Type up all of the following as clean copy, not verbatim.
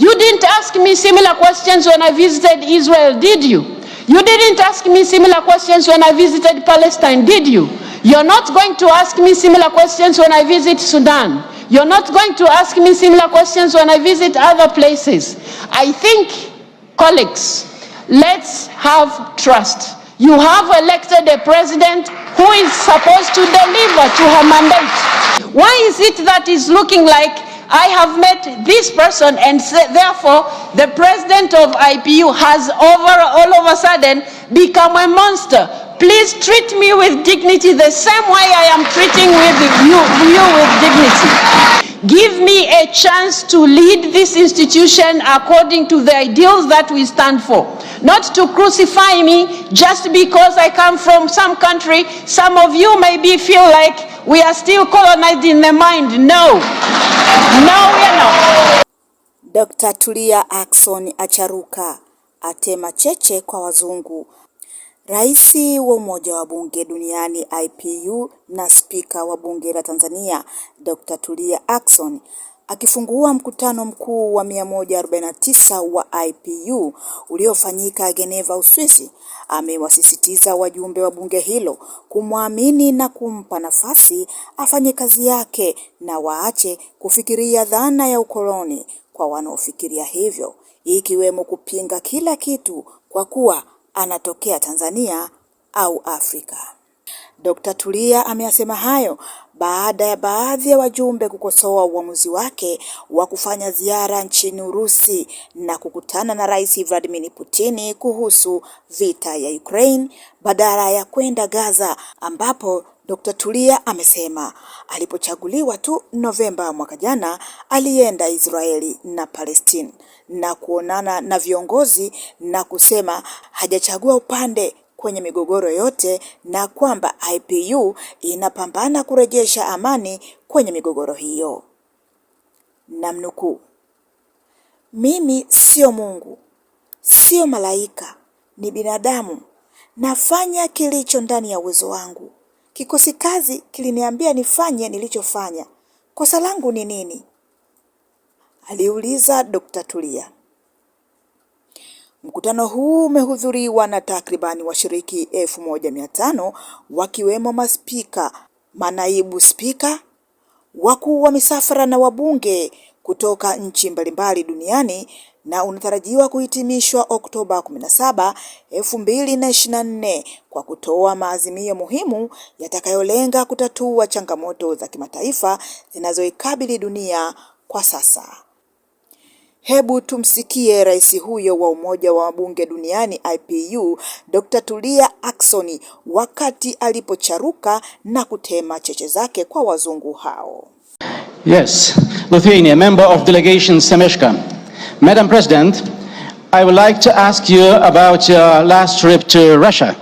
You didn't ask me similar questions when I visited Israel, did you? You didn't ask me similar questions when I visited Palestine, did you? You're not going to ask me similar questions when I visit Sudan. You're not going to ask me similar questions when I visit other places. I think, colleagues, let's have trust. You have elected a president who is supposed to deliver to her mandate. Why is it that it's looking like I have met this person and therefore the president of IPU has all of a sudden become a monster? Please treat me with dignity the same way I am treating you with dignity. Give me a chance to lead this institution according to the ideals that we stand for. Not to crucify me just because I come from some country. Some of you maybe feel like we are still colonized in the mind. No. No, we are not. Dkt Tulia Ackson, ACHARUKA, ATEMA, CHECHE kwa wazungu. Rais wa Umoja wa Bunge Duniani IPU na Spika wa Bunge la Tanzania Dkt Tulia Ackson akifungua mkutano mkuu wa 149 wa IPU uliofanyika Geneva, Uswisi, amewasisitiza wajumbe wa bunge hilo kumuamini na kumpa nafasi afanye kazi yake na waache kufikiria dhana ya ukoloni kwa wanaofikiria hivyo, ikiwemo kupinga kila kitu kwa kuwa anatokea Tanzania au Afrika. Dkt Tulia ameyasema hayo baada ya baadhi ya wajumbe kukosoa uamuzi wake wa kufanya ziara nchini Urusi na kukutana na Rais Vladimir Putin kuhusu vita ya Ukraine badala ya kwenda Gaza, ambapo Dkt Tulia amesema alipochaguliwa tu Novemba mwaka jana alienda Israeli na Palestina na kuonana na viongozi na kusema hajachagua upande kwenye migogoro yote na kwamba IPU inapambana kurejesha amani kwenye migogoro hiyo. Namnukuu, mimi sio Mungu, sio malaika, ni binadamu. Nafanya kilicho ndani ya uwezo wangu. Kikosi kazi kiliniambia nifanye nilichofanya. Kosa langu ni nini? Aliuliza Dkt Tulia. Mkutano huu umehudhuriwa na takribani washiriki 1500 wakiwemo maspika, manaibu spika, wakuu wa misafara na wabunge kutoka nchi mbalimbali duniani, na unatarajiwa kuhitimishwa Oktoba 17, 2024 kwa kutoa maazimio muhimu yatakayolenga kutatua changamoto za kimataifa zinazoikabili dunia kwa sasa. Hebu tumsikie rais huyo wa Umoja wa Mabunge Duniani IPU, Dkt Tulia Ackson, wakati alipocharuka na kutema cheche zake kwa wazungu hao. Yes, Lithuania, member of delegation Semeshka. Madam President, I would like to ask you about your last trip to Russia.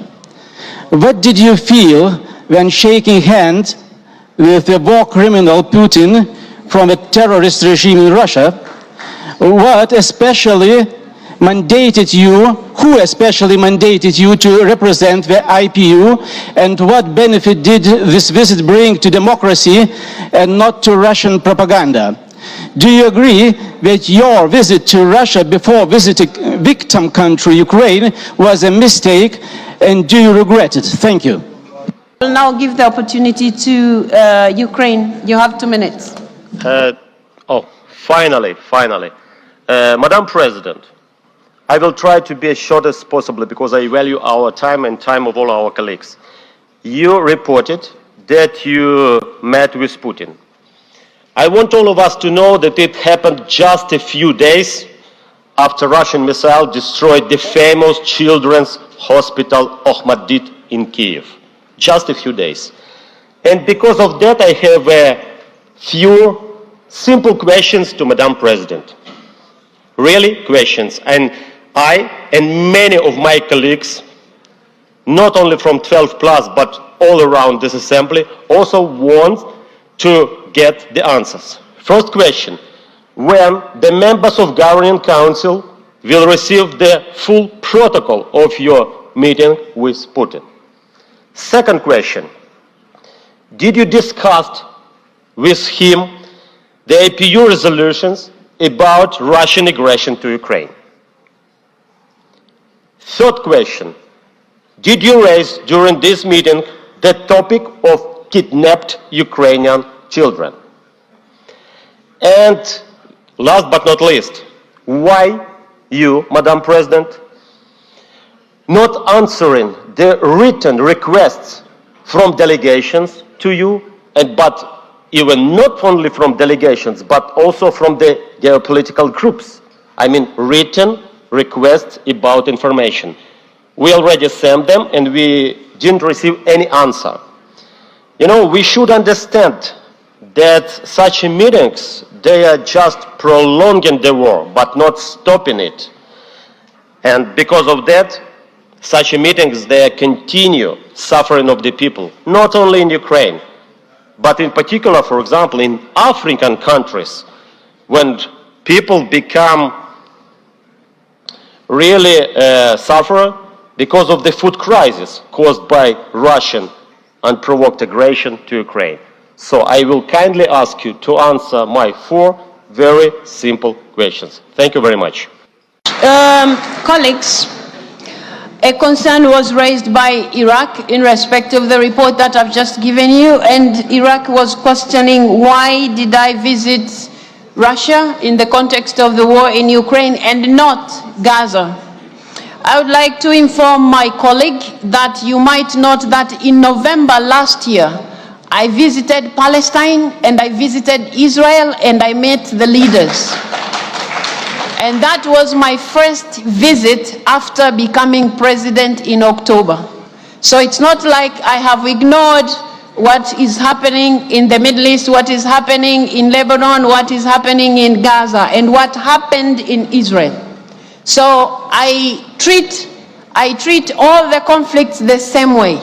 What did you feel when shaking hands with the war criminal Putin from a terrorist regime in Russia? What especially mandated you, who especially mandated you to represent the IPU, and what benefit did this visit bring to democracy and not to Russian propaganda? Do you agree that your visit to Russia before visiting victim country Ukraine was a mistake, and do you regret it? Thank you. I will now give the opportunity to Ukraine. You have 2 minutes. Finally. Madam President, I will try to be as short as possible because I value our time and time of all our colleagues. You reported that you met with Putin. I want all of us to know that it happened just a few days after Russian missile destroyed the famous children's hospital Ahmadit in Kiev. Just a few days. And because of that, I have a few simple questions to Madam President. Really questions. And I and many of my colleagues, not only from 12 plus, but all around this assembly, also want to get the answers. First question, when the members of Governing Council will receive the full protocol of your meeting with Putin? Second question, did you discuss with him the IPU resolutions about Russian aggression to Ukraine? Third question, did you raise during this meeting the topic of kidnapped Ukrainian children? And last but not least, why you, Madam President, not answering the written requests from delegations to you, but even not only from delegations, but also from the geopolitical groups? I mean, written requests about information. We already sent them and we didn't receive any answer. You know, we should understand that such meetings, they are just prolonging the war, but not stopping it. And because of that, such meetings, they continue suffering of the people, not only in Ukraine, but in particular, for example, in African countries, when people become really suffer because of the food crisis caused by Russian unprovoked aggression to Ukraine. So I will kindly ask you to answer my 4 very simple questions. Thank you very much. Colleagues, a concern was raised by Iraq in respect of the report that I've just given you, and Iraq was questioning why did I visit Russia in the context of the war in Ukraine and not Gaza. I would like to inform my colleague that you might note that in November last year, I visited Palestine and I visited Israel and I met the leaders. And that was my first visit after becoming president in October. So it's not like I have ignored what is happening in the Middle East, what is happening in Lebanon, what is happening in Gaza, and what happened in Israel. So I treat all the conflicts the same way.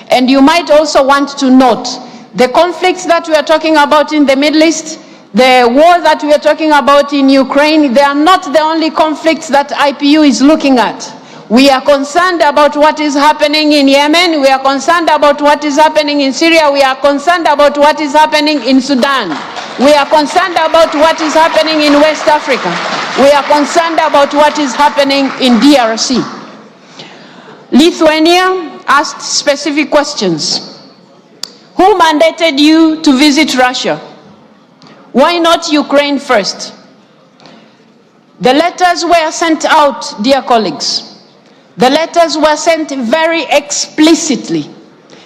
And you might also want to note the conflicts that we are talking about in the Middle East, the war that we are talking about in Ukraine, they are not the only conflicts that IPU is looking at. We are concerned about what is happening in Yemen. We are concerned about what is happening in Syria. We are concerned about what is happening in Sudan. We are concerned about what is happening in West Africa. We are concerned about what is happening in DRC. Lithuania asked specific questions. Who mandated you to visit Russia? Why not Ukraine first? The letters were sent out, dear colleagues. The letters were sent very explicitly.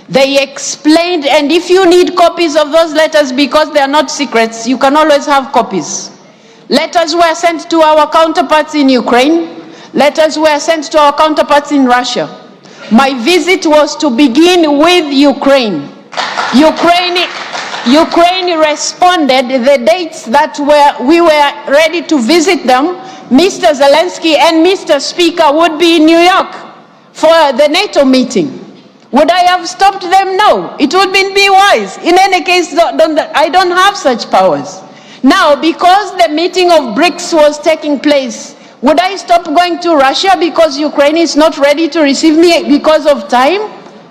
They explained, and if you need copies of those letters because they are not secrets, you can always have copies. Letters were sent to our counterparts in Ukraine. Letters were sent to our counterparts in Russia. My visit was to begin with Ukraine. Ukraine responded the dates that we were ready to visit them. Mr. Zelensky and Mr. Speaker would be in New York for the NATO meeting. Would I have stopped them? No. It would be wise. In any case, I don't have such powers. Now, because the meeting of BRICS was taking place, would I stop going to Russia because Ukraine is not ready to receive me because of time?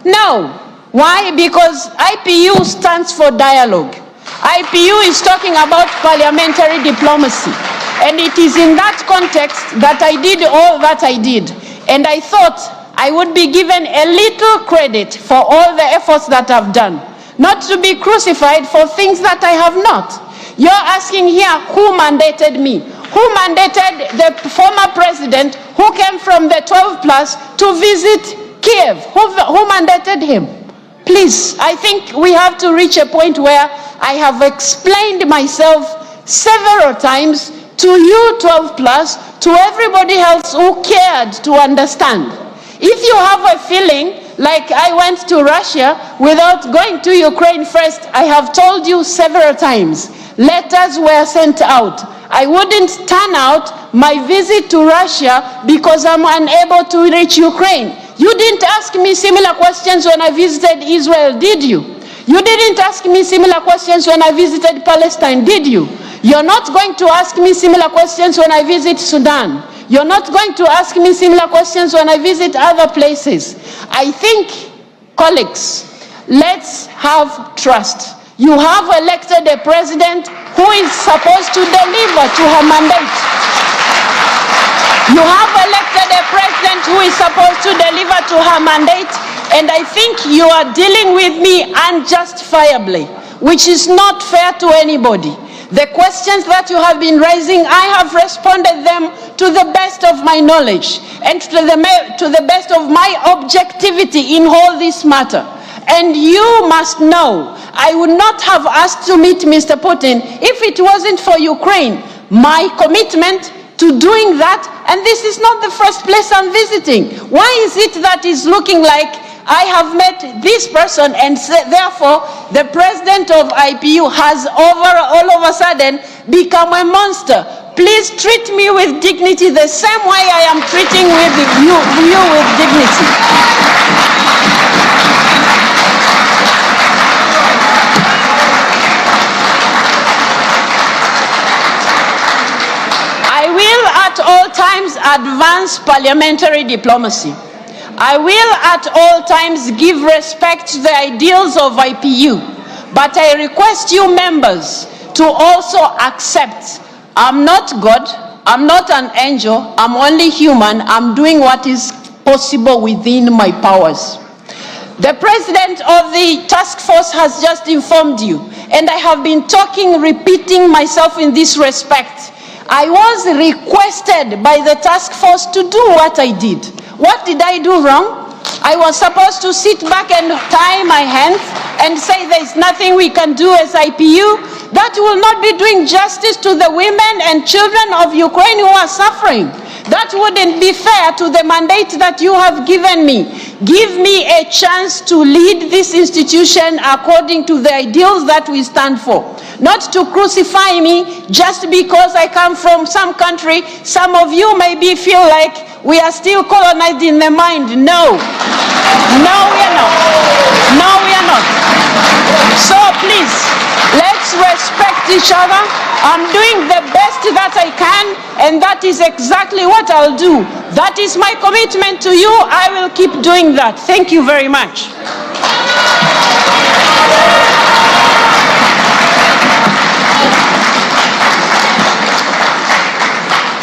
No. Why? Because IPU stands for dialogue. IPU is talking about parliamentary diplomacy. And it is in that context that I did all that I did. And I thought I would be given a little credit for all the efforts that I've done, not to be crucified for things that I have not. You're asking here who mandated me. Who mandated the former president who came from the 12 plus to visit Kiev? Who mandated him? Please, I think we have to reach a point where I have explained myself several times to you 12 plus, to everybody else who cared to understand. If you have a feeling like I went to Russia without going to Ukraine first, I have told you several times, letters were sent out. I wouldn't turn out my visit to Russia because I'm unable to reach Ukraine. You didn't ask me similar questions when I visited Israel, did you? You didn't ask me similar questions when I visited Palestine, did you? You're not going to ask me similar questions when I visit Sudan. You're not going to ask me similar questions when I visit other places. I think, colleagues, let's have trust. You have elected a president who is supposed to deliver to her mandate. You have elected a president who is supposed to deliver to her mandate, and I think you are dealing with me unjustifiably, which is not fair to anybody. The questions that you have been raising, I have responded them to the best of my knowledge and to the best of my objectivity in all this matter. And you must know, I would not have asked to meet Mr. Putin if it wasn't for Ukraine. My commitment to doing that, and this is not the first place I'm visiting. Why is it that it's looking like I have met this person and therefore the president of IPU has all of a sudden become a monster? Please treat me with dignity the same way I am treating you with dignity. I will at all times advance parliamentary diplomacy. I will at all times give respect to the ideals of IPU, but I request you members to also accept I'm not God, I'm not an angel, I'm only human, I'm doing what is possible within my powers. The president of the task force has just informed you, and I have been repeating myself in this respect. I was requested by the task force to do what I did. What did I do wrong? I was supposed to sit back and tie my hands and say there's nothing we can do as IPU. That will not be doing justice to the women and children of Ukraine who are suffering. That wouldn't be fair to the mandate that you have given me. Give me a chance to lead this institution according to the ideals that we stand for. Not to crucify me just because I come from some country. Some of you maybe feel like we are still colonized in the mind. No. No, we are not. No, we are not. So please, let's respect each other. I'm doing the best that I can, and that is exactly what I'll do. That is my commitment to you. I will keep doing that. Thank you very much.